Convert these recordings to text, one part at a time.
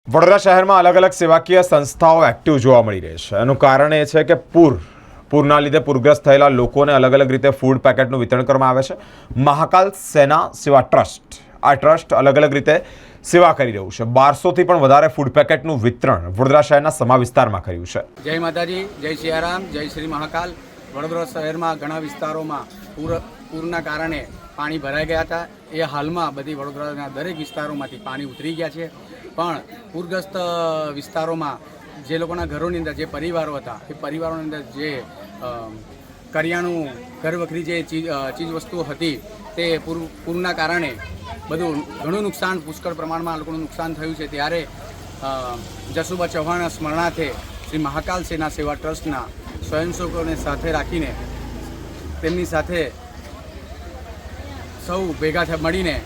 વડોદરા શહેરમાં અલગ અલગ સેવાકીય સંસ્થાઓ એક્ટિવ જોવા મળી રહી છે। એનું કારણ એ છે કે પૂરના લીધે પૂરગ્રસ્ત થયેલા લોકોને અલગ અલગ રીતે ફૂડ પેકેટનું વિતરણ કરવામાં આવે છે। મહાકાલ સેના સેવા ટ્રસ્ટ આ ટ્રસ્ટ અલગ અલગ રીતે સેવા કરી રહ્યું છે। 1200થી પણ વધારે ફૂડ પેકેટનું વિતરણ વડોદરા શહેરના સમા વિસ્તારમાં કર્યું છે। જય માતાજી, જય સિયારામ, જય શ્રી મહાકાલ। વડોદરા શહેરમાં ઘણા વિસ્તારોમાં પૂરના કારણે પાણી ભરાઈ ગયા હતા। એ હાલમાં બધી વડોદરાના દરેક વિસ્તારોમાંથી પાણી ઉતરી ગયા છે, પણ પૂરગ્રસ્ત વિસ્તારોમાં જે લોકોના ઘરોની અંદર જે પરિવારો હતા એ પરિવારોની અંદર જે કરિયાણું ઘરવખરી જે ચીજ વસ્તુઓ હતી તે પૂરના કારણે બધું ઘણું નુકસાન, પુષ્કળ પ્રમાણમાં લોકોનું નુકસાન થયું છે। ત્યારે જસુબા ચૌહાણના સ્મરણાર્થે શ્રી મહાકાલ સેના સેવા ટ્રસ્ટના સ્વયંસેવકોને સાથે રાખીને તેમની સાથે સૌ ભેગા મળીને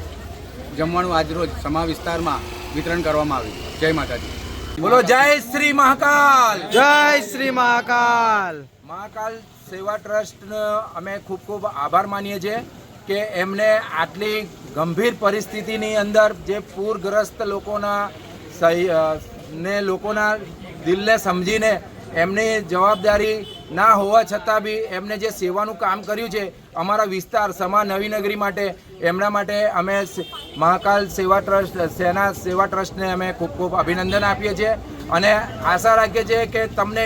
જમવાનું આજરોજ સમા વિસ્તારમાં વિતરણ કરવામાં આવ્યું। જય માતાજી, બોલો જય શ્રી મહાકાલ, જય શ્રી મહાકાલ। મહાકાલ સેવા ટ્રસ્ટનો અમે ખૂબ ખૂબ આભાર માનીએ છીએ કે એમને આટલી ગંભીર પરિસ્થિતિની અંદર જે પૂરગ્રસ્ત લોકોના દિલને સમજીને એમની જવાબદારી ના હોવા છતાં બી એમને જે સેવાનું કામ કર્યું છે અમારા વિસ્તાર સમા નવીનગરી માટે, એમના માટે અમે મહાકાલ સેવા ટ્રસ્ટ સેના સેવા ટ્રસ્ટને અમે ખૂબ ખૂબ અભિનંદન આપીએ છીએ અને આશા રાખીએ છીએ કે તમને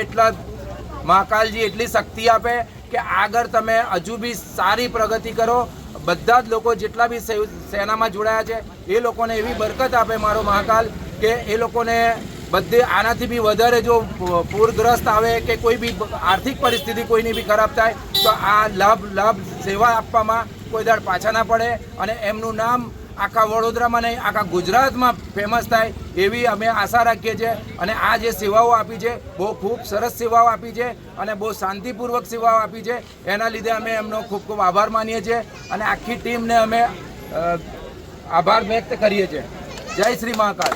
મહાકાલજી એટલી શક્તિ આપે કે આગળ તમે હજુ બી સારી પ્રગતિ કરો। બધા જ લોકો જેટલા બી સેનામાં જોડાયા છે એ લોકોને એવી બરકત આપે મારો મહાકાલ કે એ લોકોને બધે આનાથી બી વધારે જો પૂરગ્રસ્ત આવે કે કોઈ બી આર્થિક પરિસ્થિતિ કોઈની બી ખરાબ થાય તો આ લાભ સેવા આપવામાં કોઈ દાડ પાછા ના પડે અને એમનું નામ આખા વડોદરામાં નહીં આખા ગુજરાતમાં ફેમસ થાય એવી અમે આશા રાખીએ છીએ। અને આ જે સેવાઓ આપી છે બહુ ખૂબ સરસ સેવાઓ આપી છે અને બહુ શાંતિપૂર્વક સેવાઓ આપી છે, એના લીધે અમે એમનો ખૂબ ખૂબ આભાર માનીએ છીએ અને આખી ટીમને અમે આભાર વ્યક્ત કરીએ છીએ। જય શ્રી મહાકાલ।